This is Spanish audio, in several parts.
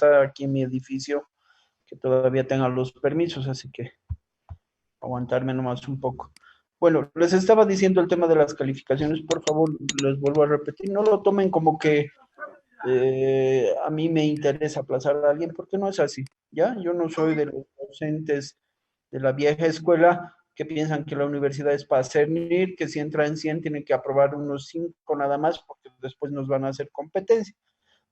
está aquí en mi edificio que todavía tenga los permisos, así que aguantarme nomás un poco. Bueno, les estaba diciendo el tema de las calificaciones, por favor, les vuelvo a repetir, no lo tomen como que a mí me interesa aplazar a alguien, porque no es así, ¿ya? Yo no soy de los docentes de la vieja escuela que piensan que la universidad es para cernir, que si entra en 100 tienen que aprobar unos 5 nada más, porque después nos van a hacer competencia.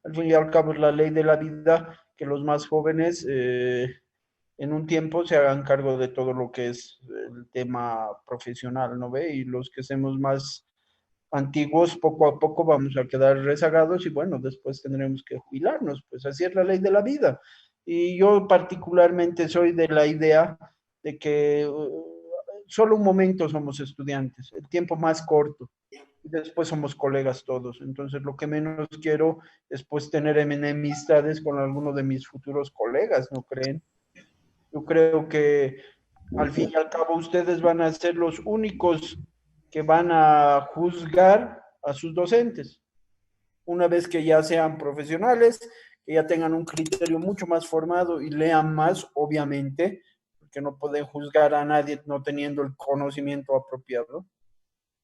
Al fin y al cabo es la ley de la vida que los más jóvenes en un tiempo se hagan cargo de todo lo que es el tema profesional, ¿no ve? Y los que seamos más antiguos, poco a poco vamos a quedar rezagados y bueno, después tendremos que jubilarnos, pues así es la ley de la vida. Y yo particularmente soy de la idea de que solo un momento somos estudiantes, el tiempo más corto, y después somos colegas todos. Entonces lo que menos quiero es pues tener enemistades con alguno de mis futuros colegas, ¿no creen? Yo creo que al fin y al cabo ustedes van a ser los únicos que van a juzgar a sus docentes. Una vez que ya sean profesionales, que ya tengan un criterio mucho más formado y lean más, obviamente, porque no pueden juzgar a nadie no teniendo el conocimiento apropiado,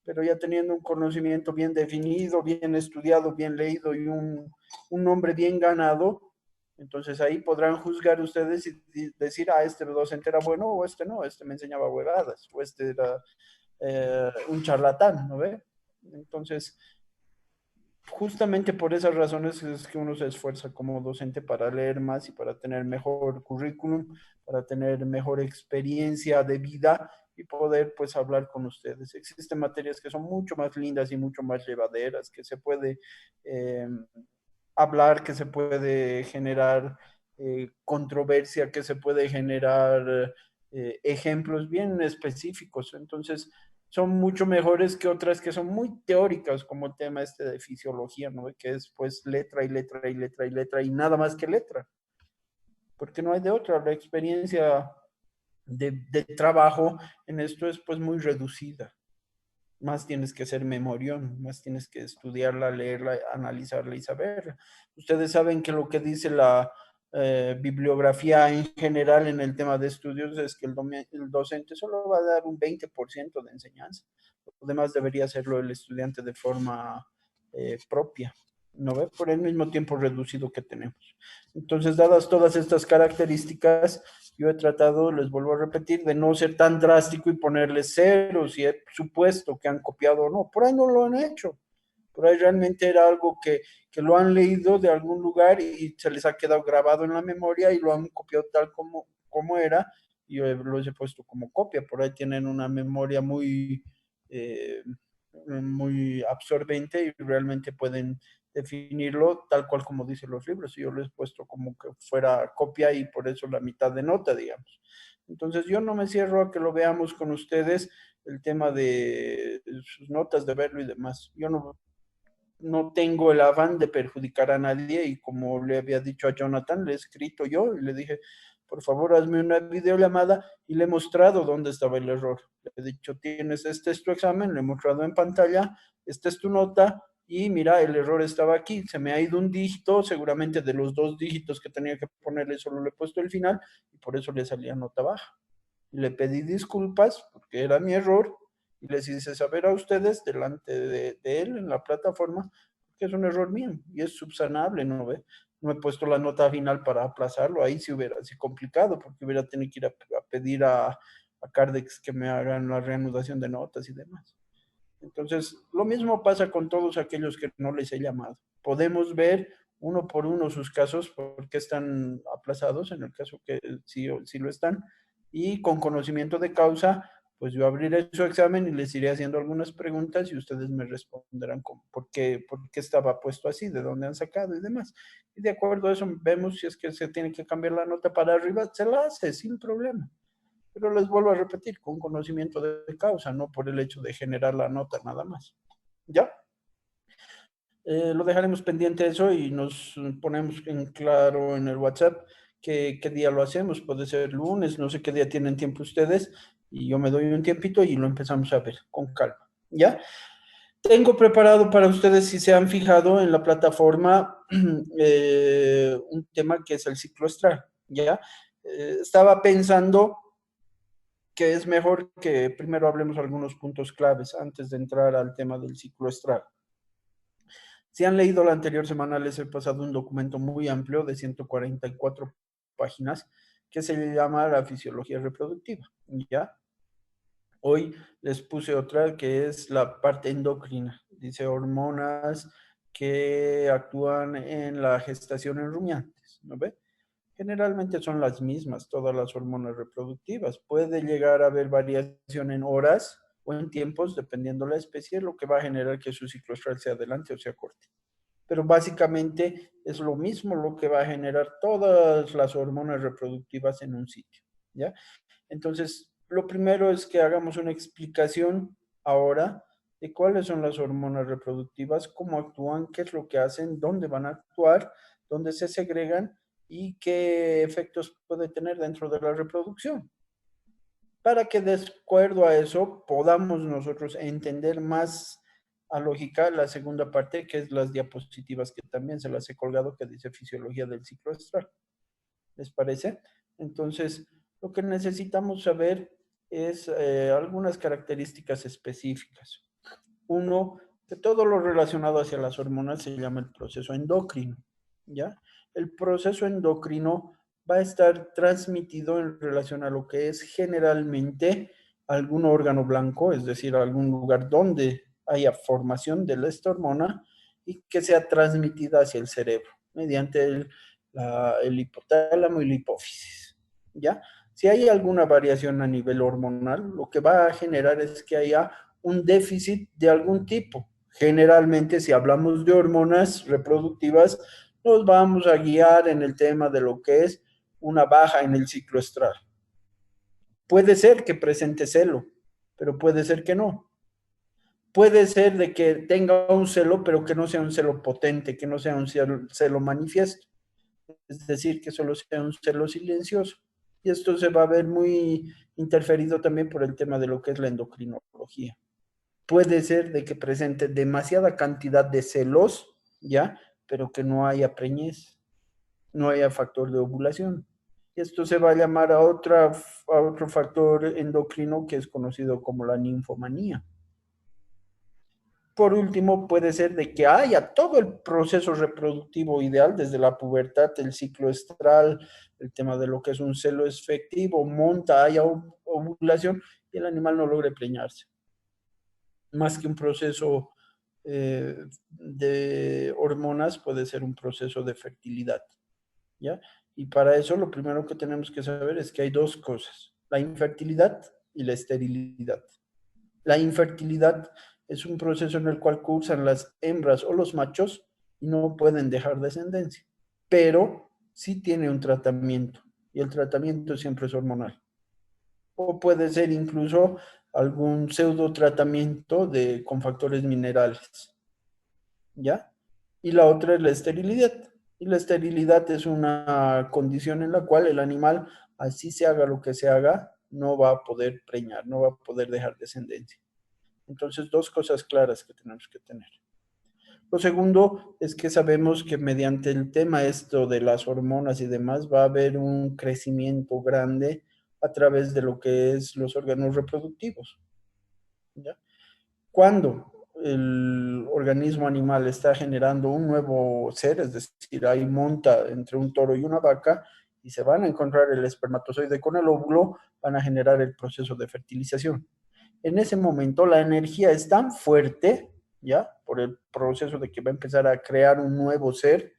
pero ya teniendo un conocimiento bien definido, bien estudiado, bien leído y un nombre bien ganado, entonces ahí podrán juzgar ustedes y decir, ah, este docente era bueno o este no, este me enseñaba huevadas o este era un charlatán, ¿no ve? Entonces, justamente por esas razones es que uno se esfuerza como docente para leer más y para tener mejor currículum, para tener mejor experiencia de vida y poder pues hablar con ustedes. Existen materias que son mucho más lindas y mucho más llevaderas, que se puede eh, hablar, que se puede generar controversia, que se puede generar ejemplos bien específicos. Entonces, son mucho mejores que otras que son muy teóricas, como el tema este de fisiología, ¿no? Que es pues letra y letra y letra y letra y nada más que letra, porque no hay de otra. La experiencia de trabajo en esto es pues muy reducida. Más tienes que ser memorión, más tienes que estudiarla, leerla, analizarla y saberla. Ustedes saben que lo que dice la bibliografía en general en el tema de estudios es que el docente solo va a dar un 20% de enseñanza. Lo demás debería hacerlo el estudiante de forma propia, ¿no ve? Por el mismo tiempo reducido que tenemos. Entonces, dadas todas estas características, yo he tratado, les vuelvo a repetir, de no ser tan drástico y ponerles ceros y he supuesto que han copiado o no. Por ahí no lo han hecho. Por ahí realmente era algo que lo han leído de algún lugar y se les ha quedado grabado en la memoria y lo han copiado tal como era y yo los he puesto como copia. Por ahí tienen una memoria muy absorbente y realmente pueden definirlo tal cual como dicen los libros. Y yo lo he puesto como que fuera copia y por eso la mitad de nota, digamos. Entonces yo no me cierro a que lo veamos con ustedes, el tema de sus notas, de verlo y demás. Yo no tengo el afán de perjudicar a nadie y como le había dicho a Jonathan, le he escrito yo y le dije, por favor, hazme una videollamada y le he mostrado dónde estaba el error. Le he dicho, tienes, este es tu examen, le he mostrado en pantalla, esta es tu nota y mira, el error estaba aquí, se me ha ido un dígito, seguramente de los 2 dígitos que tenía que ponerle solo le he puesto el final y por eso le salía nota baja. Le pedí disculpas porque era mi error y les hice saber a ustedes delante de él en la plataforma que es un error mío y es subsanable, ¿no ve? No he puesto la nota final para aplazarlo, ahí sí hubiera sido complicado porque hubiera tenido que ir a pedir a Cardex que me hagan la reanudación de notas y demás. Entonces, lo mismo pasa con todos aquellos que no les he llamado. Podemos ver uno por uno sus casos, porque están aplazados, en el caso que sí lo están, y con conocimiento de causa, pues yo abriré su examen y les iré haciendo algunas preguntas y ustedes me responderán por qué estaba puesto así, de dónde han sacado y demás. Y de acuerdo a eso, vemos si es que se tiene que cambiar la nota para arriba, se la hace sin problema. Pero les vuelvo a repetir, con conocimiento de causa, no por el hecho de generar la nota nada más. ¿Ya? Lo dejaremos pendiente eso y nos ponemos en claro en el WhatsApp qué día lo hacemos. Puede ser lunes, no sé qué día tienen tiempo ustedes y yo me doy un tiempito y lo empezamos a ver con calma. ¿Ya? Tengo preparado para ustedes, si se han fijado en la plataforma, un tema que es el ciclo estral, ¿ya? Estaba pensando que es mejor que primero hablemos algunos puntos claves antes de entrar al tema del ciclo estral. Si han leído la anterior semana, les he pasado un documento muy amplio de 144 páginas que se llama la fisiología reproductiva, ¿ya? Hoy les puse otra que es la parte endocrina. Dice hormonas que actúan en la gestación en rumiantes, ¿no ve? Generalmente son las mismas, todas las hormonas reproductivas. Puede llegar a haber variación en horas o en tiempos, dependiendo la especie, lo que va a generar que su ciclo estral sea adelante o sea corte. Pero básicamente es lo mismo lo que va a generar todas las hormonas reproductivas en un sitio, ¿ya? Entonces, lo primero es que hagamos una explicación ahora de cuáles son las hormonas reproductivas, cómo actúan, qué es lo que hacen, dónde van a actuar, dónde se segregan y qué efectos puede tener dentro de la reproducción. Para que de acuerdo a eso podamos nosotros entender más a lógica la segunda parte, que es las diapositivas que también se las he colgado, que dice fisiología del ciclo estral. ¿Les parece? Entonces, lo que necesitamos saber es algunas características específicas. Uno, que todo lo relacionado hacia las hormonas se llama el proceso endocrino, ¿ya? El proceso endocrino va a estar transmitido en relación a lo que es generalmente algún órgano blanco, es decir, algún lugar donde haya formación de esta hormona y que sea transmitida hacia el cerebro mediante el hipotálamo y la hipófisis, ¿ya? Si hay alguna variación a nivel hormonal, lo que va a generar es que haya un déficit de algún tipo. Generalmente, si hablamos de hormonas reproductivas, nos vamos a guiar en el tema de lo que es una baja en el ciclo estral. Puede ser que presente celo, pero puede ser que no. Puede ser de que tenga un celo, pero que no sea un celo potente, que no sea un celo manifiesto. Es decir, que solo sea un celo silencioso. Y esto se va a ver muy interferido también por el tema de lo que es la endocrinología. Puede ser de que presente demasiada cantidad de celos, ¿ya? Pero que no haya preñez, no haya factor de ovulación. Y esto se va a llamar a otro factor endocrino que es conocido como la ninfomanía. Por último, puede ser de que haya todo el proceso reproductivo ideal, desde la pubertad, el ciclo estral, el tema de lo que es un celo efectivo, monta, haya ovulación y el animal no logre preñarse. Más que un proceso de hormonas, puede ser un proceso de fertilidad, ¿ya? Y para eso lo primero que tenemos que saber es que hay dos cosas, la infertilidad y la esterilidad. La infertilidad es un proceso en el cual cursan las hembras o los machos y no pueden dejar descendencia, pero sí tiene un tratamiento y el tratamiento siempre es hormonal. O puede ser incluso algún pseudo tratamiento con factores minerales, ¿ya? Y la otra es la esterilidad. Y la esterilidad es una condición en la cual el animal, así se haga lo que se haga, no va a poder preñar, no va a poder dejar descendencia. Entonces, dos cosas claras que tenemos que tener. Lo segundo es que sabemos que mediante el tema esto de las hormonas y demás va a haber un crecimiento grande a través de lo que es los órganos reproductivos, ¿ya? Cuando el organismo animal está generando un nuevo ser, es decir, hay monta entre un toro y una vaca, y se van a encontrar el espermatozoide con el óvulo, van a generar el proceso de fertilización. En ese momento la energía es tan fuerte, ¿ya? Por el proceso de que va a empezar a crear un nuevo ser,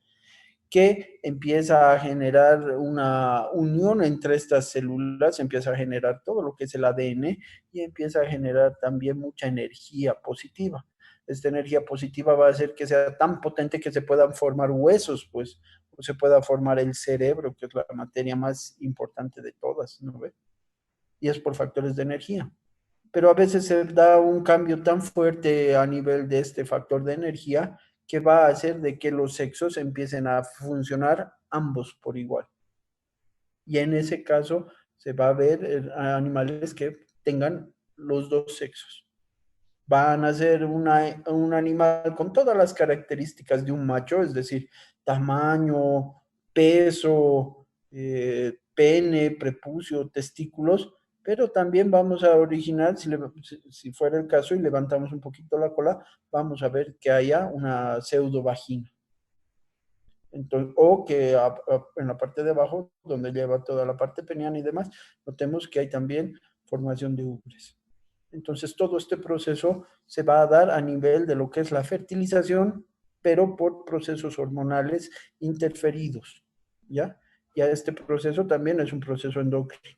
que empieza a generar una unión entre estas células, empieza a generar todo lo que es el ADN y empieza a generar también mucha energía positiva. Esta energía positiva va a hacer que sea tan potente que se puedan formar huesos, pues, o se pueda formar el cerebro, que es la materia más importante de todas, ¿no ve? Y es por factores de energía. Pero a veces se da un cambio tan fuerte a nivel de este factor de energía que va a hacer de que los sexos empiecen a funcionar ambos por igual. Y en ese caso se va a ver animales que tengan los dos sexos. van a ser un animal con todas las características de un macho, es decir, tamaño, peso, pene, prepucio, testículos, pero también vamos a originar, si fuera el caso y levantamos un poquito la cola, vamos a ver que haya una pseudovagina. Entonces, o que en la parte de abajo, donde lleva toda la parte peniana y demás, notemos que hay también formación de ubres. Entonces, todo este proceso se va a dar a nivel de lo que es la fertilización, pero por procesos hormonales interferidos, ¿ya? Ya este proceso también es un proceso endocrino.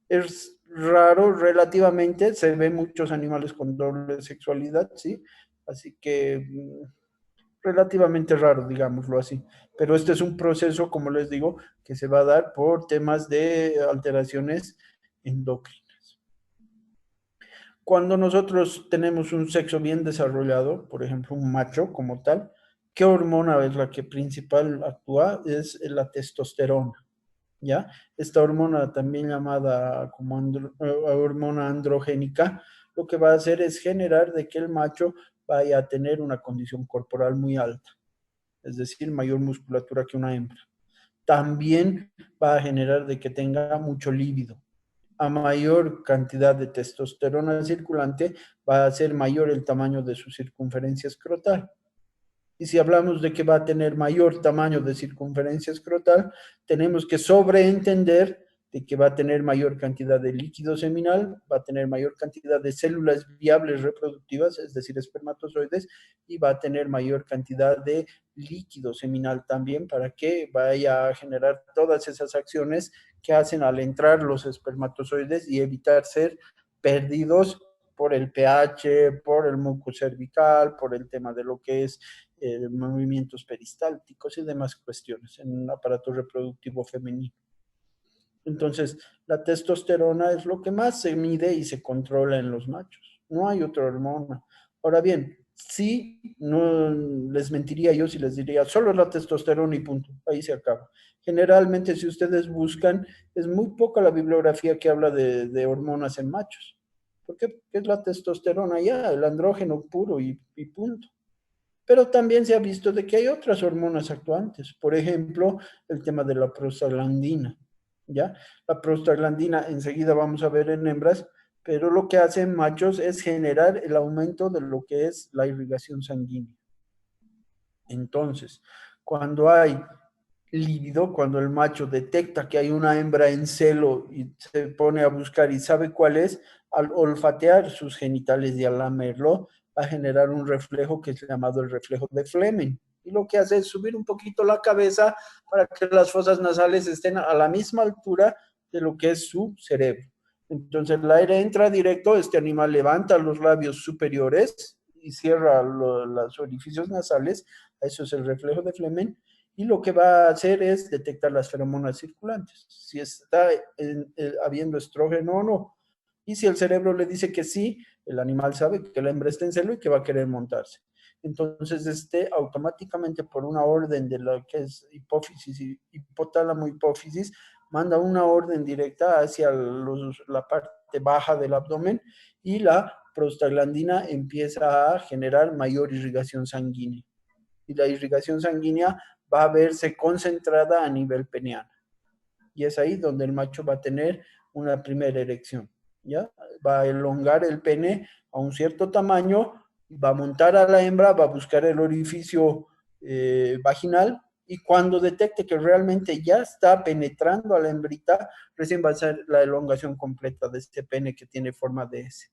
Es raro relativamente, se ven muchos animales con doble sexualidad, ¿sí? Así que relativamente raro, digámoslo así. Pero este es un proceso, como les digo, que se va a dar por temas de alteraciones endocrinas. Cuando nosotros tenemos un sexo bien desarrollado, por ejemplo, un macho como tal, ¿qué hormona es la que principal actúa? Es la testosterona, ¿ya? Esta hormona, también llamada como hormona androgénica, lo que va a hacer es generar de que el macho vaya a tener una condición corporal muy alta, es decir, mayor musculatura que una hembra. También va a generar de que tenga mucho líbido. A mayor cantidad de testosterona circulante, va a ser mayor el tamaño de su circunferencia escrotal. Y si hablamos de que va a tener mayor tamaño de circunferencia escrotal, tenemos que sobreentender de que va a tener mayor cantidad de líquido seminal, va a tener mayor cantidad de células viables reproductivas, es decir, espermatozoides, y va a tener mayor cantidad de líquido seminal también para que vaya a generar todas esas acciones que hacen al entrar los espermatozoides y evitar ser perdidos por el pH, por el muco cervical, por el tema de lo que es movimientos peristálticos y demás cuestiones en un aparato reproductivo femenino. Entonces, la testosterona es lo que más se mide y se controla en los machos. No hay otra hormona. Ahora bien, sí, no les mentiría yo si les diría solo la testosterona y punto. Ahí se acaba. Generalmente, si ustedes buscan, es muy poca la bibliografía que habla de hormonas en machos. ¿Por qué? Porque es la testosterona ya, el andrógeno puro y punto. Pero también se ha visto de que hay otras hormonas actuantes. Por ejemplo, el tema de la prostaglandina, ¿ya? La prostaglandina enseguida vamos a ver en hembras, pero lo que hace en machos es generar el aumento de lo que es la irrigación sanguínea. Entonces, cuando hay líbido, cuando el macho detecta que hay una hembra en celo y se pone a buscar y sabe cuál es, al olfatear sus genitales y al lamerlo, va a generar un reflejo que es llamado el reflejo de Fleming. Y lo que hace es subir un poquito la cabeza para que las fosas nasales estén a la misma altura de lo que es su cerebro. Entonces el aire entra directo, este animal levanta los labios superiores y cierra los orificios nasales, eso es el reflejo de Fleming, y lo que va a hacer es detectar las feromonas circulantes, si está habiendo estrógeno o no. Y si el cerebro le dice que sí, el animal sabe que la hembra está en celo y que va a querer montarse. Entonces, automáticamente por una orden de lo que es hipófisis y hipotálamo hipófisis, manda una orden directa hacia la parte baja del abdomen y la prostaglandina empieza a generar mayor irrigación sanguínea. Y la irrigación sanguínea va a verse concentrada a nivel peneano. Y es ahí donde el macho va a tener una primera erección, ¿ya? Va a elongar el pene a un cierto tamaño, va a montar a la hembra, va a buscar el orificio vaginal y cuando detecte que realmente ya está penetrando a la hembrita, recién va a ser la elongación completa de este pene que tiene forma de S.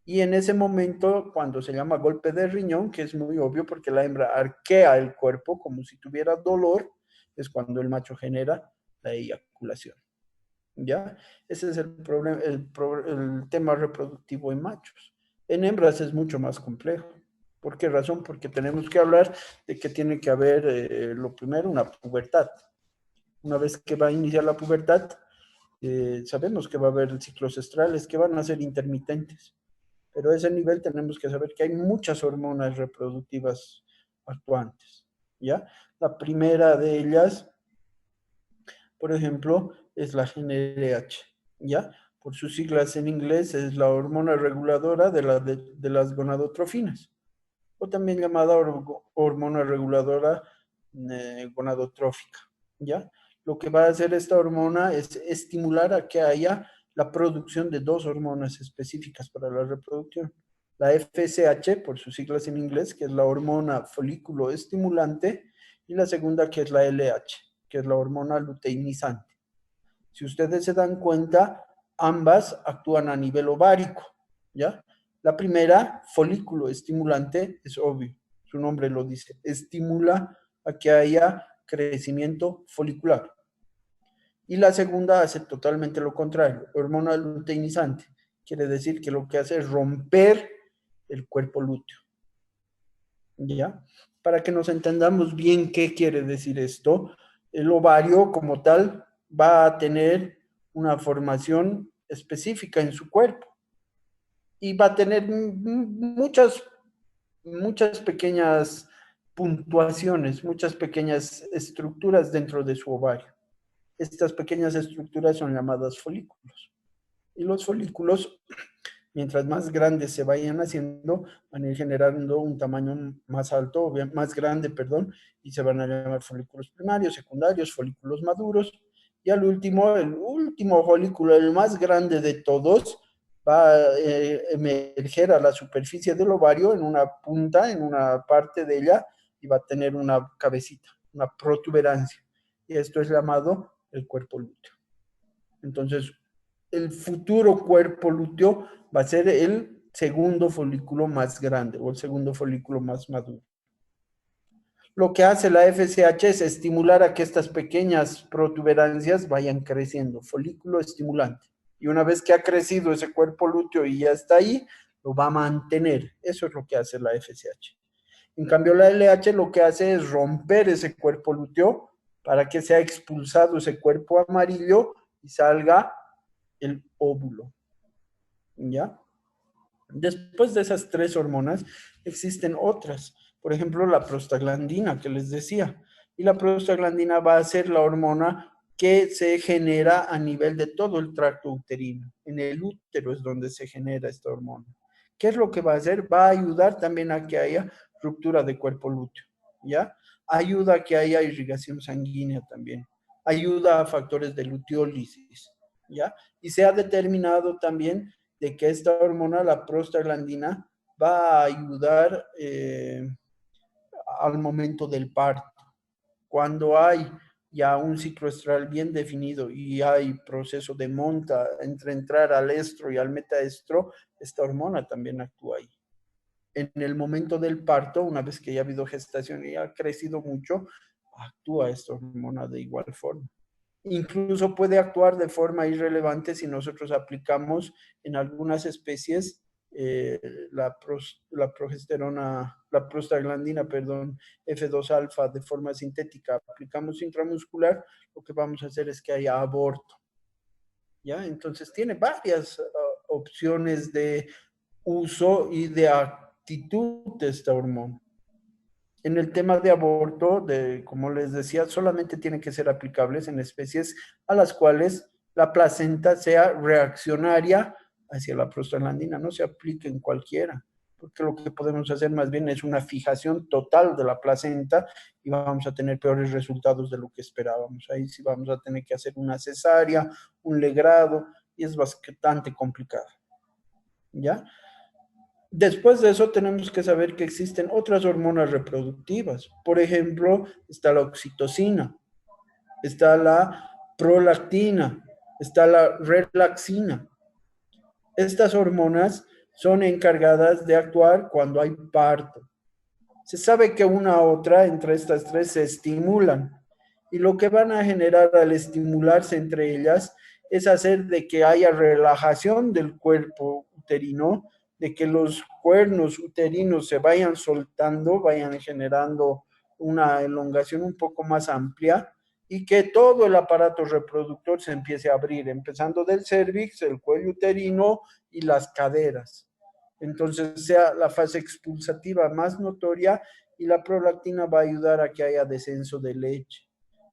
Y en ese momento, cuando se llama golpe de riñón, que es muy obvio porque la hembra arquea el cuerpo como si tuviera dolor, es cuando el macho genera la eyaculación. ¿Ya? Ese es el problema, el tema reproductivo en machos. En hembras es mucho más complejo. ¿Por qué razón? Porque tenemos que hablar de que tiene que haber, lo primero, una pubertad. Una vez que va a iniciar la pubertad, sabemos que va a haber ciclos estrales que van a ser intermitentes. Pero a ese nivel tenemos que saber que hay muchas hormonas reproductivas actuantes, ¿ya? La primera de ellas, por ejemplo, es la GnRH, ¿ya? por sus siglas en inglés, es la hormona reguladora de las gonadotrofinas, o también llamada hormona reguladora gonadotrófica, ¿ya? Lo que va a hacer esta hormona es estimular a que haya la producción de dos hormonas específicas para la reproducción. La FSH, por sus siglas en inglés, que es la hormona folículo estimulante, y la segunda, que es la LH, que es la hormona luteinizante. Si ustedes se dan cuenta, ambas actúan a nivel ovárico, ¿ya? La primera, folículo estimulante, es obvio, su nombre lo dice, estimula a que haya crecimiento folicular. Y la segunda hace totalmente lo contrario, hormona luteinizante, quiere decir que lo que hace es romper el cuerpo lúteo, ¿ya? Para que nos entendamos bien qué quiere decir esto, el ovario como tal va a tener una formación específica en su cuerpo y va a tener muchas pequeñas puntuaciones, muchas pequeñas estructuras dentro de su ovario. Estas pequeñas estructuras son llamadas folículos. Y los folículos, mientras más grandes se vayan haciendo, van a ir generando un tamaño más alto, más grande, perdón, y se van a llamar folículos primarios, secundarios, folículos maduros. Y al último, el último folículo, el más grande de todos, va a emerger a la superficie del ovario en una punta, en una parte de ella, y va a tener una cabecita, una protuberancia. Y esto es llamado el cuerpo lúteo. Entonces, el futuro cuerpo lúteo va a ser el segundo folículo más grande o el segundo folículo más maduro. Lo que hace la FSH es estimular a que estas pequeñas protuberancias vayan creciendo, folículo estimulante. Y una vez que ha crecido ese cuerpo lúteo y ya está ahí, lo va a mantener. Eso es lo que hace la FSH. En cambio, la LH lo que hace es romper ese cuerpo lúteo para que sea expulsado ese cuerpo amarillo y salga el óvulo. ¿Ya? Después de esas tres hormonas, existen otras. Por ejemplo, la prostaglandina que les decía. Y la prostaglandina va a ser la hormona que se genera a nivel de todo el tracto uterino. En el útero es donde se genera esta hormona. ¿Qué es lo que va a hacer? Va a ayudar también a que haya ruptura de cuerpo lúteo, ¿ya? Ayuda a que haya irrigación sanguínea también. Ayuda a factores de luteólisis, ¿ya? Y se ha determinado también de que esta hormona, la prostaglandina, va a ayudar al momento del parto. Cuando hay ya un ciclo estral bien definido y hay proceso de monta entre entrar al estro y al metaestro, esta hormona también actúa ahí. En el momento del parto, una vez que ya ha habido gestación y ha crecido mucho, actúa esta hormona de igual forma. Incluso puede actuar de forma irrelevante si nosotros aplicamos en algunas especies la progesterona, la prostaglandina, perdón, F2 alfa de forma sintética. Aplicamos intramuscular, lo que vamos a hacer es que haya aborto. ¿Ya? Entonces tiene varias opciones de uso y de actitud de esta hormona. En el tema de aborto, como les decía, solamente tienen que ser aplicables en especies a las cuales la placenta sea reaccionaria hacia la prostaglandina, no se aplique en cualquiera, porque lo que podemos hacer más bien es una fijación total de la placenta y vamos a tener peores resultados de lo que esperábamos. Ahí sí vamos a tener que hacer una cesárea, un legrado, y es bastante complicado. ¿Ya? Después de eso tenemos que saber que existen otras hormonas reproductivas. Por ejemplo, está la oxitocina, está la prolactina, está la relaxina. Estas hormonas son encargadas de actuar cuando hay parto. Se sabe que una u otra entre estas tres se estimulan y lo que van a generar al estimularse entre ellas es hacer de que haya relajación del cuerpo uterino, de que los cuernos uterinos se vayan soltando, vayan generando una elongación un poco más amplia y que todo el aparato reproductor se empiece a abrir, empezando del cérvix, el cuello uterino y las caderas. Entonces sea la fase expulsativa más notoria y la prolactina va a ayudar a que haya descenso de leche.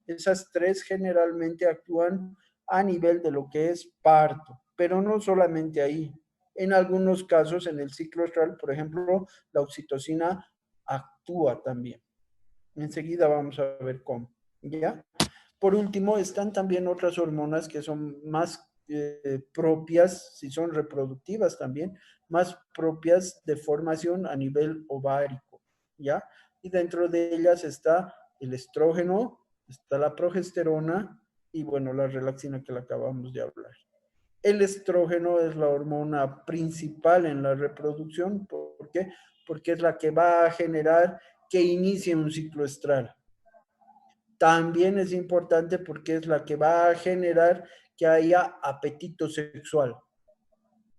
Esas tres generalmente actúan a nivel de lo que es parto. pero no solamente ahí. En algunos casos, en el ciclo estral, por ejemplo, la oxitocina actúa también. Enseguida vamos a ver cómo, ¿ya? Por último, están también otras hormonas que son más propias, si son reproductivas también, más propias de formación a nivel ovárico, ¿ya? Y dentro de ellas está el estrógeno, está la progesterona y, bueno, la relaxina que la acabamos de hablar. El estrógeno es la hormona principal en la reproducción. ¿Por qué? Porque es la que va a generar que inicie un ciclo estral. También es importante porque es la que va a generar que haya apetito sexual.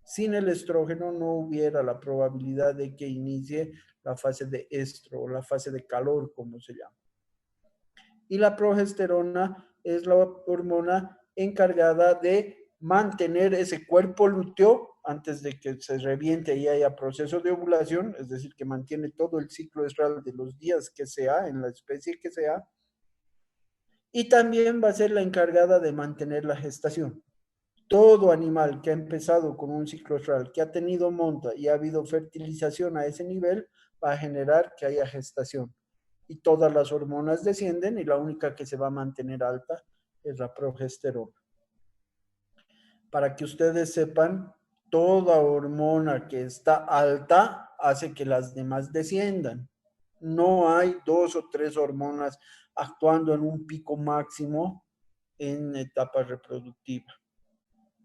Sin el estrógeno no hubiera la probabilidad de que inicie la fase de estro o la fase de calor, como se llama. Y la progesterona es la hormona encargada de mantener ese cuerpo lúteo antes de que se reviente y haya proceso de ovulación, es decir, que mantiene todo el ciclo estral de los días que sea, en la especie que sea, y también va a ser la encargada de mantener la gestación. Todo animal que ha empezado con un ciclo estral, que ha tenido monta y ha habido fertilización a ese nivel, va a generar que haya gestación. Y todas las hormonas descienden y la única que se va a mantener alta es la progesterona. Para que ustedes sepan, toda hormona que está alta hace que las demás desciendan. No hay dos o tres hormonas actuando en un pico máximo en etapa reproductiva.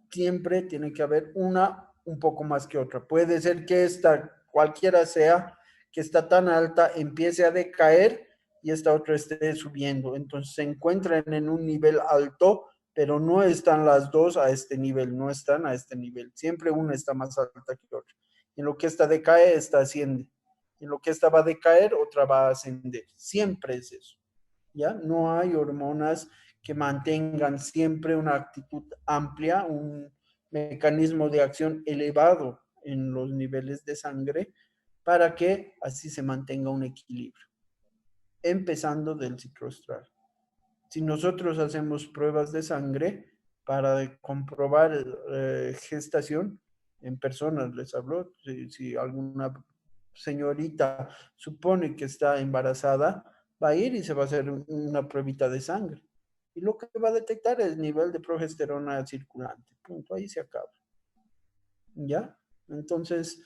Siempre tiene que haber una un poco más que otra. Puede ser que esta, cualquiera sea, que está tan alta, empiece a decaer y esta otra esté subiendo. Entonces se encuentran en un nivel alto, pero no están las dos a este nivel, no están a este nivel. Siempre una está más alta que otra. En lo que esta decae, esta asciende. En lo que esta va a decaer, otra va a ascender. Siempre es eso. ¿Ya? No hay hormonas que mantengan siempre una actitud amplia, un mecanismo de acción elevado en los niveles de sangre para que así se mantenga un equilibrio, empezando del ciclo estral. Si nosotros hacemos pruebas de sangre para comprobar gestación en personas, les hablo, si alguna señorita supone que está embarazada, va a ir y se va a hacer una pruebita de sangre. Y lo que va a detectar es el nivel de progesterona circulante. Punto, ahí se acaba. ¿Ya? Entonces,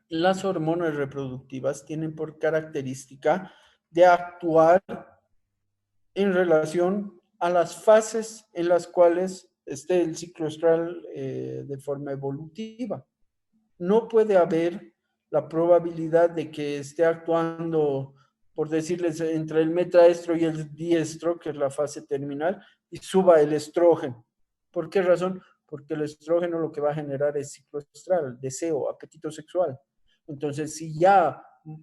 las hormonas reproductivas tienen por característica de actuar en relación a las fases en las cuales esté el ciclo estral de forma evolutiva. No puede haber la probabilidad de que esté actuando, por decirles, entre el metaestro y el diestro, que es la fase terminal, y suba el estrógeno. ¿Por qué razón? Porque el estrógeno lo que va a generar es ciclo estral, deseo, apetito sexual. Entonces, si ya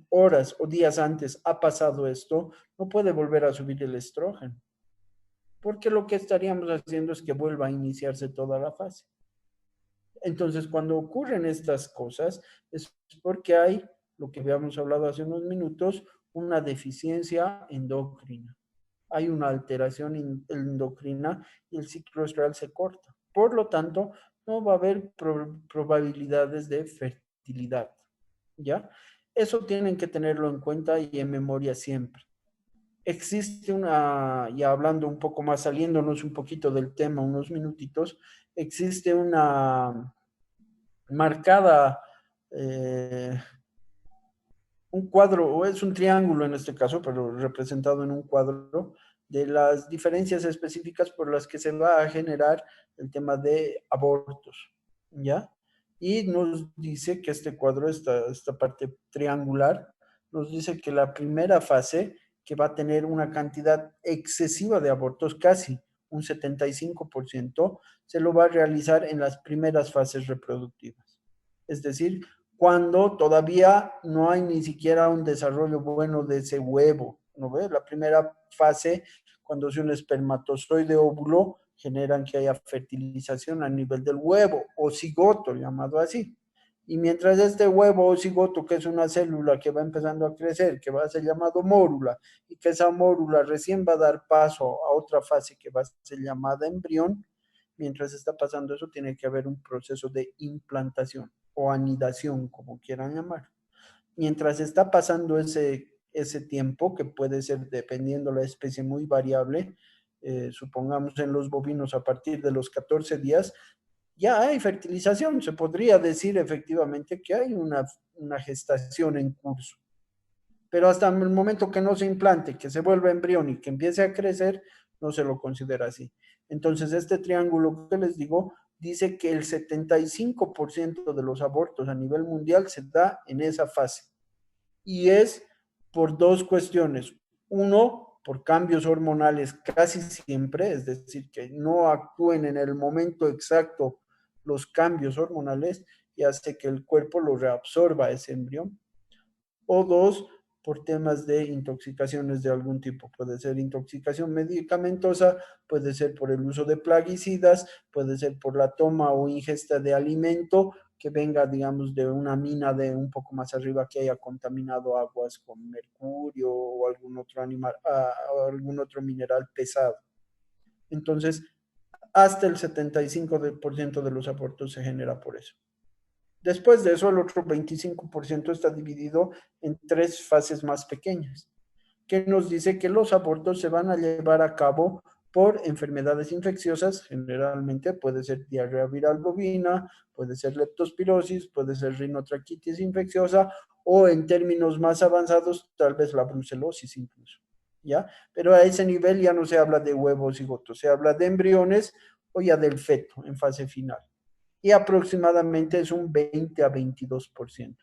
horas o días antes ha pasado esto, no puede volver a subir el estrógeno, porque lo que estaríamos haciendo es que vuelva a iniciarse toda la fase. Entonces, cuando ocurren estas cosas, es porque hay, lo que habíamos hablado hace unos minutos, una deficiencia endocrina. Hay una alteración endocrina y el ciclo estral se corta. Por lo tanto, no va a haber probabilidades de fertilidad. ¿Ya? Eso tienen que tenerlo en cuenta y en memoria siempre. Existe una, ya hablando un poco más, saliéndonos un poquito del tema, unos minutitos, existe una marcada, eh, un cuadro, o es un triángulo en este caso, pero representado en un cuadro, de las diferencias específicas por las que se va a generar el tema de abortos, ¿ya? Y nos dice que este cuadro, esta parte triangular, nos dice que la primera fase, que va a tener una cantidad excesiva de abortos, casi un 75%, se lo va a realizar en las primeras fases reproductivas. Es decir, cuando todavía no hay ni siquiera un desarrollo bueno de ese huevo, ¿no ves? La primera fase, cuando es un espermatozoide óvulo, generan que haya fertilización a nivel del huevo o cigoto, llamado así. Y mientras este huevo o cigoto, que es una célula que va empezando a crecer, que va a ser llamado mórula, y que esa mórula recién va a dar paso a otra fase que va a ser llamada embrión, mientras está pasando eso, tiene que haber un proceso de implantación o anidación, como quieran llamar. Mientras está pasando ese tiempo, que puede ser, dependiendo la especie, muy variable, supongamos en los bovinos a partir de los 14 días, ya hay fertilización. Se podría decir efectivamente que hay una gestación en curso. Pero hasta el momento que no se implante, que se vuelva embrión y que empiece a crecer, no se lo considera así. Entonces, este triángulo que les digo dice que el 75% de los abortos a nivel mundial se da en esa fase. Y es por dos cuestiones. Uno, por cambios hormonales casi siempre, es decir, que no actúen en el momento exacto los cambios hormonales y hace que el cuerpo lo reabsorba ese embrión. O dos, por temas de intoxicaciones de algún tipo. Puede ser intoxicación medicamentosa, puede ser por el uso de plaguicidas, puede ser por la toma o ingesta de alimento que venga, digamos, de una mina de un poco más arriba que haya contaminado aguas con mercurio o algún otro animal, o algún otro mineral pesado. Entonces, hasta el 75% de los abortos se genera por eso. Después de eso, el otro 25% está dividido en tres fases más pequeñas, que nos dice que los abortos se van a llevar a cabo por enfermedades infecciosas, generalmente puede ser diarrea viral bovina, puede ser leptospirosis, puede ser rinotraquitis infecciosa o en términos más avanzados, tal vez la brucelosis incluso, ¿ya? Pero a ese nivel ya no se habla de huevos y gotos, se habla de embriones o ya del feto en fase final y aproximadamente es un 20 a 22%.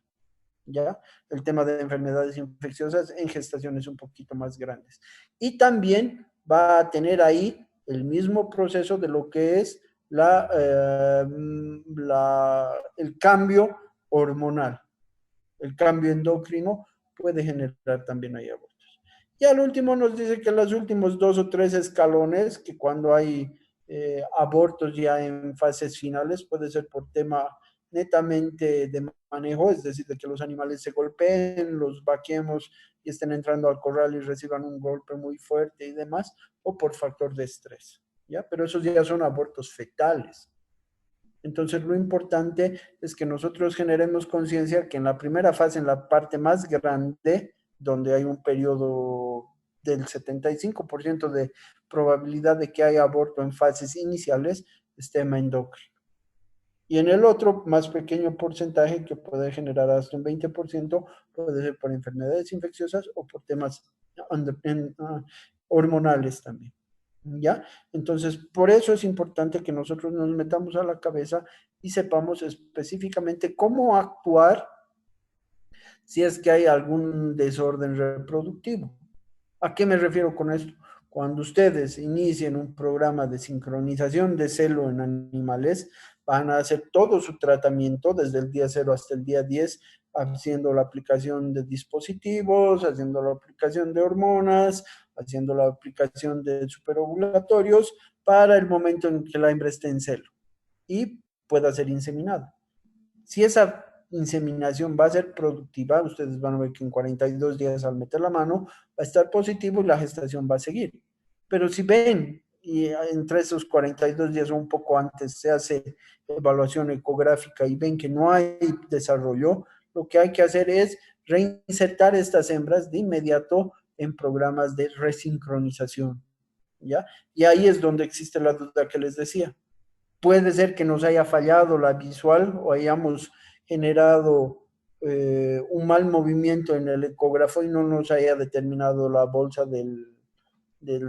¿Ya? El tema de enfermedades infecciosas en gestaciones un poquito más grandes. Y también va a tener ahí el mismo proceso de lo que es el cambio hormonal. El cambio endocrino puede generar también ahí abortos. Y al último nos dice que los últimos 2 o 3 escalones, que cuando hay abortos ya en fases finales, puede ser por tema netamente de manejo, es decir, de que los animales se golpeen, los vaquemos y estén entrando al corral y reciban un golpe muy fuerte y demás, o por factor de estrés, ¿ya? Pero esos ya son abortos fetales. Entonces, lo importante es que nosotros generemos conciencia que en la primera fase, en la parte más grande, donde hay un periodo del 75% de probabilidad de que haya aborto en fases iniciales, es tema endocrino. Y en el otro más pequeño porcentaje, que puede generar hasta un 20%, puede ser por enfermedades infecciosas o por temas hormonales también. ¿Ya? Entonces, por eso es importante que nosotros nos metamos a la cabeza y sepamos específicamente cómo actuar si es que hay algún desorden reproductivo. ¿A qué me refiero con esto? Cuando ustedes inicien un programa de sincronización de celo en animales, van a hacer todo su tratamiento desde el día 0 hasta el día 10, haciendo la aplicación de dispositivos, haciendo la aplicación de hormonas, haciendo la aplicación de superovulatorios para el momento en que la hembra esté en celo y pueda ser inseminada. Si esa inseminación va a ser productiva, ustedes van a ver que en 42 días al meter la mano va a estar positivo y la gestación va a seguir. Pero si ven y entre esos 42 días o un poco antes se hace evaluación ecográfica y ven que no hay desarrollo, lo que hay que hacer es reinsertar estas hembras de inmediato en programas de resincronización, ¿ya? Y ahí es donde existe la duda que les decía. Puede ser que nos haya fallado la visual o hayamos generado un mal movimiento en el ecógrafo y no nos haya determinado la bolsa del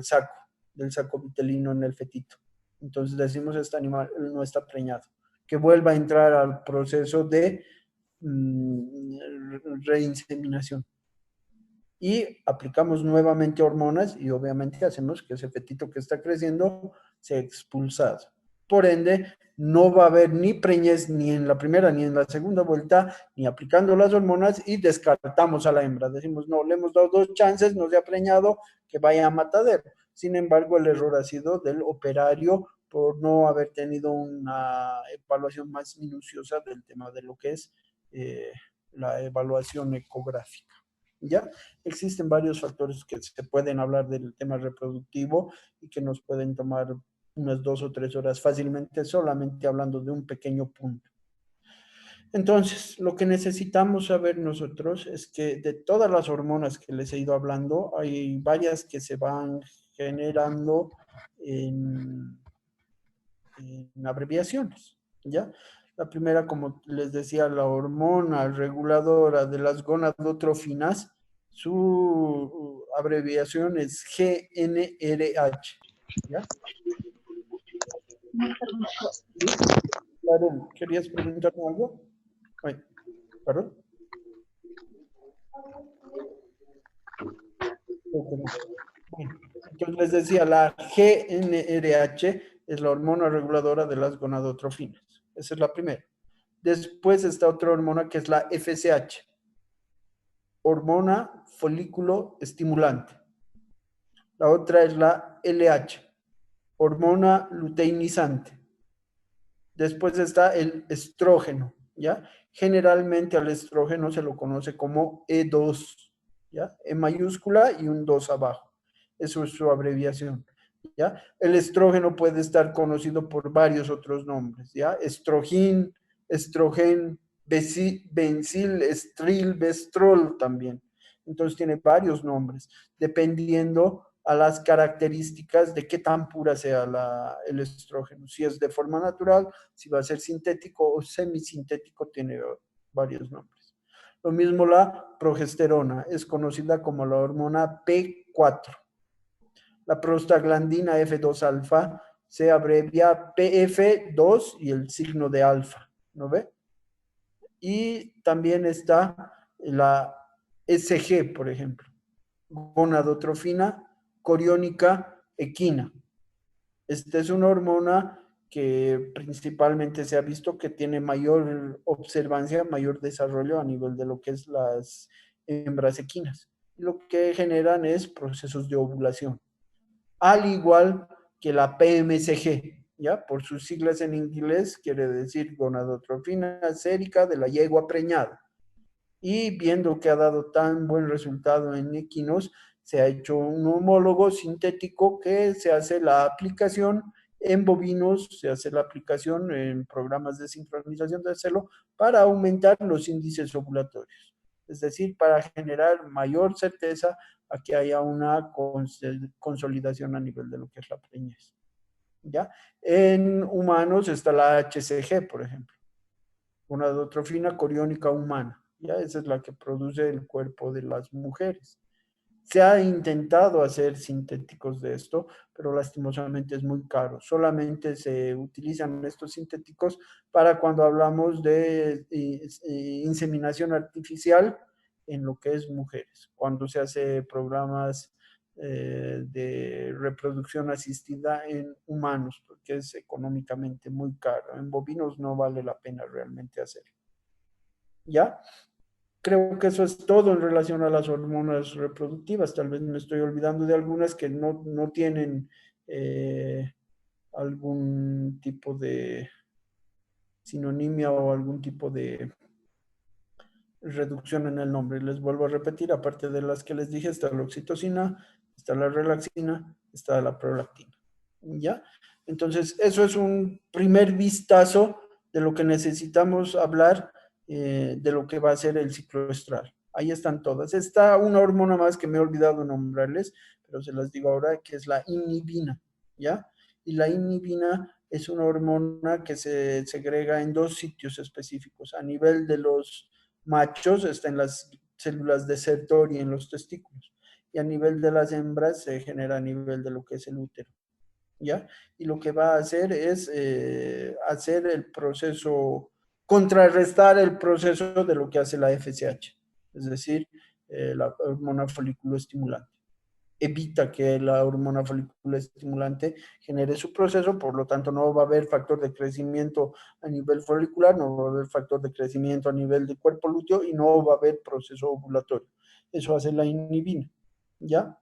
saco, del saco vitelino en el fetito. Entonces decimos, este animal no está preñado. Que vuelva a entrar al proceso de reinseminación. Y aplicamos nuevamente hormonas y obviamente hacemos que ese fetito que está creciendo sea expulsado. Por ende, no va a haber ni preñez ni en la primera ni en la segunda vuelta, ni aplicando las hormonas y descartamos a la hembra. Decimos, no, le hemos dado 2 chances, no se ha preñado, que vaya a matadero. Sin embargo, el error ha sido del operario por no haber tenido una evaluación más minuciosa del tema de lo que es la evaluación ecográfica. ¿Ya? Existen varios factores que se pueden hablar del tema reproductivo y que nos pueden tomar unas 2 o 3 horas fácilmente, solamente hablando de un pequeño punto. Entonces, lo que necesitamos saber nosotros es que de todas las hormonas que les he ido hablando, hay varias que se van generando en, en abreviaciones, ¿ya? La primera, como les decía, la hormona reguladora de las gonadotrofinas, su abreviación es GnRH, ¿ya? Claro, ¿querías preguntarme algo? Ay, perdón. Bueno, entonces les decía, la GnRH es la hormona reguladora de las gonadotrofinas. Esa es la primera. Después está otra hormona que es la FSH, hormona folículo estimulante. La otra es la LH, hormona luteinizante. Después está el estrógeno, ¿ya? Generalmente al estrógeno se lo conoce como E2, ¿ya? E mayúscula y un 2 abajo. Eso es su abreviación, ¿ya? El estrógeno puede estar conocido por varios otros nombres, ¿ya? Estrogín, estrogen, bencil, estril, bestrol también. Entonces tiene varios nombres, dependiendo a las características de qué tan pura sea el estrógeno. Si es de forma natural, si va a ser sintético o semisintético, tiene varios nombres. Lo mismo la progesterona, es conocida como la hormona P4. La prostaglandina F2-alfa se abrevia PF2 y el signo de alfa, ¿no ve? Y también está la SG, por ejemplo, gonadotrofina coriónica equina. Esta es una hormona que principalmente se ha visto que tiene mayor observancia, mayor desarrollo a nivel de lo que es las hembras equinas. Lo que generan es procesos de ovulación, al igual que la PMCG, ¿ya? Por sus siglas en inglés, quiere decir gonadotrofina sérica de la yegua preñada. Y viendo que ha dado tan buen resultado en equinos, se ha hecho un homólogo sintético que se hace la aplicación en bovinos, se hace la aplicación en programas de sincronización de celo para aumentar los índices ovulatorios. Es decir, para generar mayor certeza a que haya una consolidación a nivel de lo que es la preñez. ¿Ya? En humanos está la HCG, por ejemplo, gonadotrofina coriónica humana. ¿Ya? Esa es la que produce el cuerpo de las mujeres. Se ha intentado hacer sintéticos de esto, pero lastimosamente es muy caro. Solamente se utilizan estos sintéticos para cuando hablamos de inseminación artificial en lo que es mujeres, cuando se hace programas de reproducción asistida en humanos, porque es económicamente muy caro. En bovinos no vale la pena realmente hacerlo. ¿Ya? Creo que eso es todo en relación a las hormonas reproductivas. Tal vez me estoy olvidando de algunas que no tienen eh, algún tipo de sinonimia o algún tipo de reducción en el nombre. Les vuelvo a repetir, aparte de las que les dije, está la oxitocina, está la relaxina, está la prolactina. ¿Ya? Entonces, eso es un primer vistazo de lo que necesitamos hablar de lo que va a ser el ciclo estral. Ahí están todas. Está una hormona más que me he olvidado nombrarles, pero se las digo ahora, que es la inhibina, ¿ya? Y la inhibina es una hormona que se segrega en 2 sitios específicos. A nivel de los machos está en las células de Sertoli en los testículos. Y a nivel de las hembras se genera a nivel de lo que es el útero. ¿Ya? Y lo que va a hacer es hacer el proceso, contrarrestar el proceso de lo que hace la FSH, es decir, la hormona folículo estimulante. Evita que la hormona folículo estimulante genere su proceso, por lo tanto no va a haber factor de crecimiento a nivel folicular, no va a haber factor de crecimiento a nivel de cuerpo lúteo y no va a haber proceso ovulatorio. Eso hace la inhibina, ¿ya?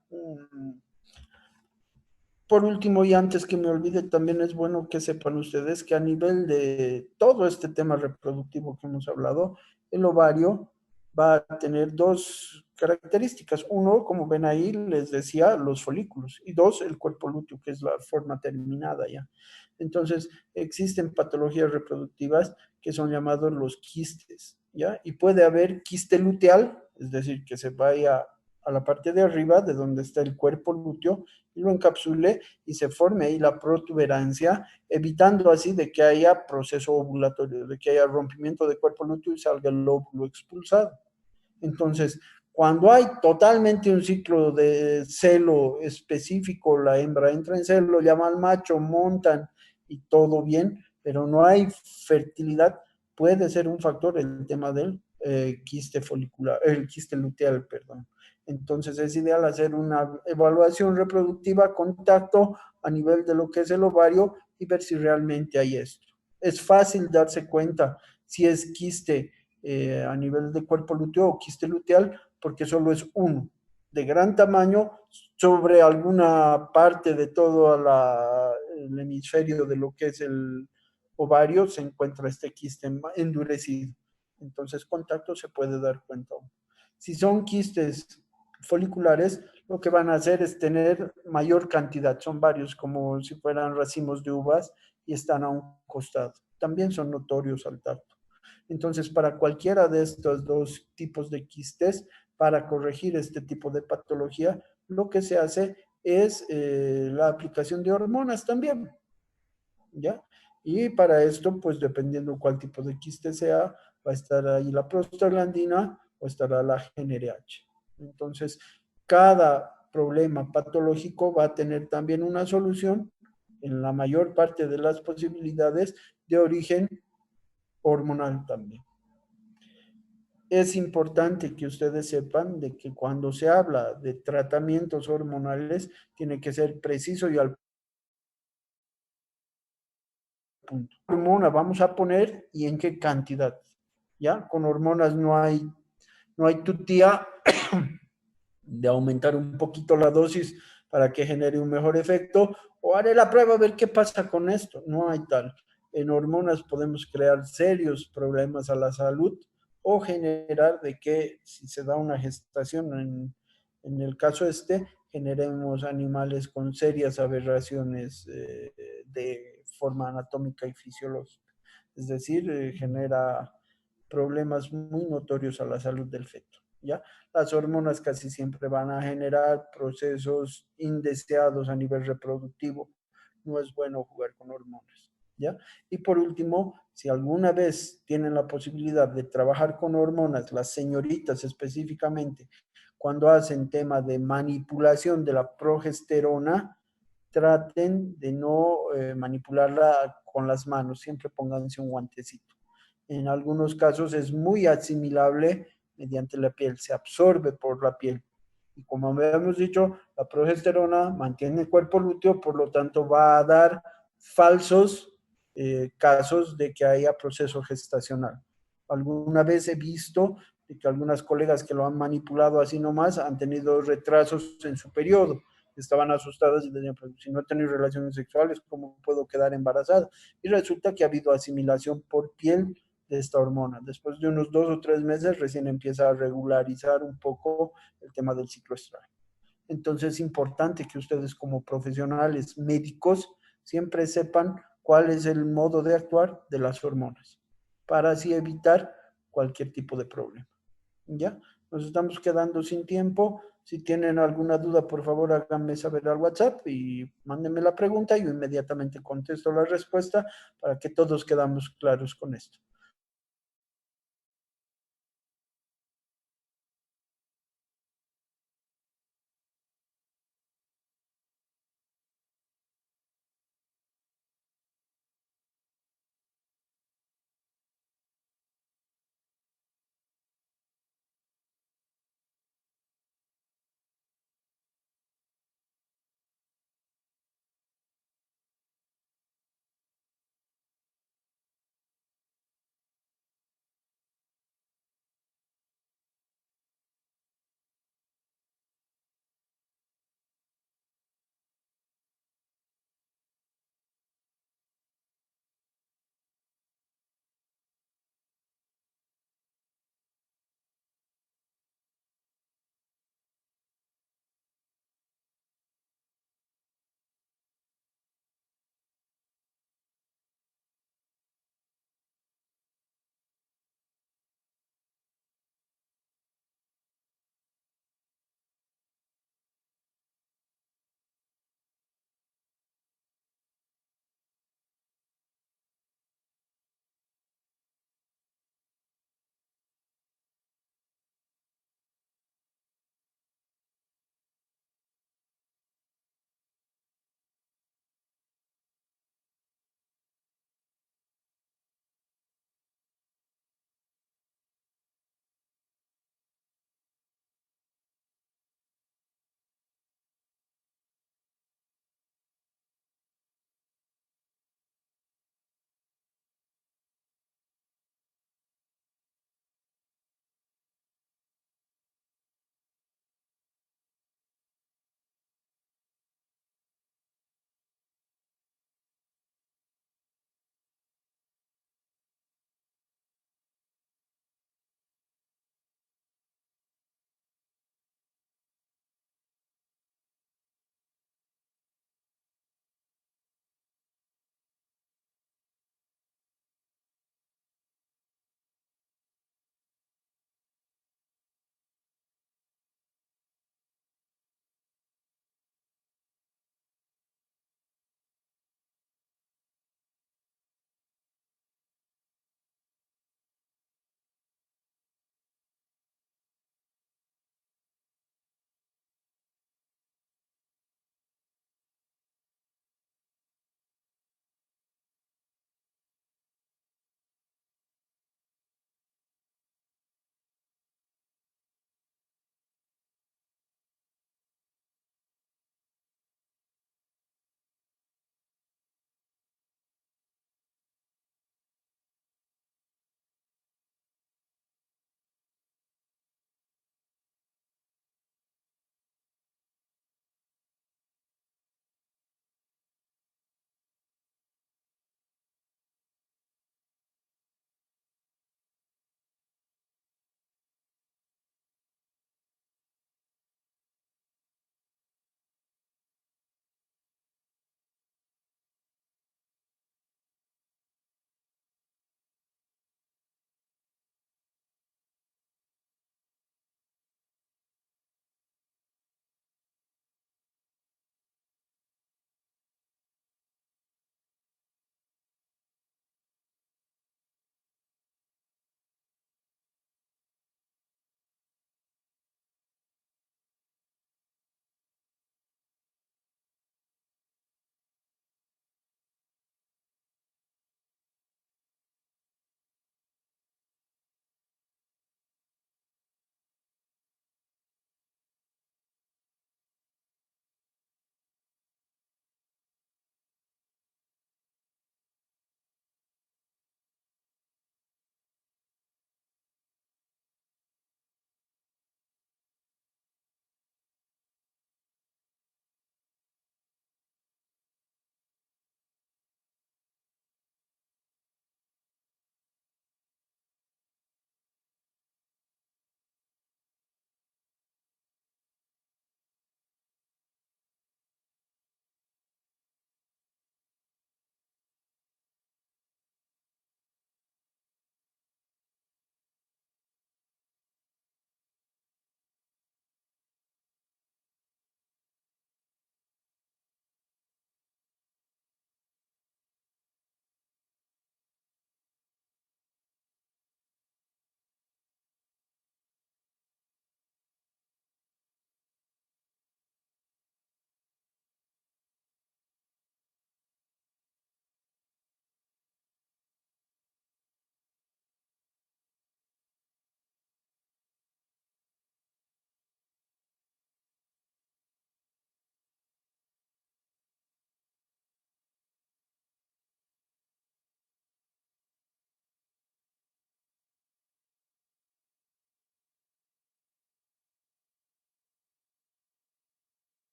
Por último, y antes que me olvide, también es bueno que sepan ustedes que a nivel de todo este tema reproductivo que hemos hablado, el ovario va a tener dos características. Uno, como ven ahí, les decía, los folículos. Y dos, el cuerpo lúteo, que es la forma terminada ya. Entonces, existen patologías reproductivas que son llamados los quistes, ¿ya? Y puede haber quiste luteal, es decir, que se vaya a la parte de arriba, de donde está el cuerpo lúteo, y lo encapsule y se forme ahí la protuberancia, evitando así de que haya proceso ovulatorio, de que haya rompimiento de cuerpo lúteo y salga el óvulo expulsado. Entonces, cuando hay totalmente un ciclo de celo específico, la hembra entra en celo, llama al macho, montan y todo bien, pero no hay fertilidad, puede ser un factor el tema del quiste folicular, el quiste luteal, perdón. Entonces es ideal hacer una evaluación reproductiva, contacto a nivel de lo que es el ovario y ver si realmente hay esto. Es fácil darse cuenta si es quiste a nivel de cuerpo lúteo o quiste luteal, porque solo es uno, de gran tamaño, sobre alguna parte de todo el hemisferio de lo que es el ovario, se encuentra este quiste endurecido. Entonces, contacto se puede dar cuenta. Si son quistes foliculares, lo que van a hacer es tener mayor cantidad, son varios, como si fueran racimos de uvas y están a un costado. También son notorios al tacto. Entonces, para cualquiera de estos dos tipos de quistes, para corregir este tipo de patología, lo que se hace es la aplicación de hormonas también, ¿ya? Y para esto, pues dependiendo cuál tipo de quiste sea, va a estar ahí la prostaglandina o estará la GnRH. Entonces, cada problema patológico va a tener también una solución en la mayor parte de las posibilidades de origen hormonal también. Es importante que ustedes sepan de que cuando se habla de tratamientos hormonales, tiene que ser preciso y al punto. ¿Qué hormona vamos a poner y en qué cantidad? ¿Ya? Con hormonas no hay tutía de aumentar un poquito la dosis para que genere un mejor efecto, o haré la prueba a ver qué pasa con esto. No hay tal. En hormonas podemos crear serios problemas a la salud o generar de que si se da una gestación, en el caso este, generemos animales con serias aberraciones de forma anatómica y fisiológica. Es decir, genera problemas muy notorios a la salud del feto. ¿Ya? Las hormonas casi siempre van a generar procesos indeseados a nivel reproductivo. No es bueno jugar con hormonas. ¿Ya? Y por último, si alguna vez tienen la posibilidad de trabajar con hormonas, las señoritas específicamente, cuando hacen tema de manipulación de la progesterona, traten de no manipularla con las manos, siempre pónganse un guantecito. En algunos casos es muy asimilable mediante la piel, se absorbe por la piel. Y como habíamos dicho, la progesterona mantiene el cuerpo lúteo, por lo tanto va a dar falsos casos de que haya proceso gestacional. Alguna vez he visto que algunas colegas que lo han manipulado así nomás han tenido retrasos en su periodo. Estaban asustadas y decían, pues, si no he tenido relaciones sexuales, ¿cómo puedo quedar embarazada? Y resulta que ha habido asimilación por piel de esta hormona. Después de unos 2 o 3 meses recién empieza a regularizar un poco el tema del ciclo estral. Entonces es importante que ustedes como profesionales médicos siempre sepan cuál es el modo de actuar de las hormonas para así evitar cualquier tipo de problema. ¿Ya? Nos estamos quedando sin tiempo. Si tienen alguna duda, por favor, háganme saber al WhatsApp y mándenme la pregunta y yo inmediatamente contesto la respuesta para que todos quedamos claros con esto.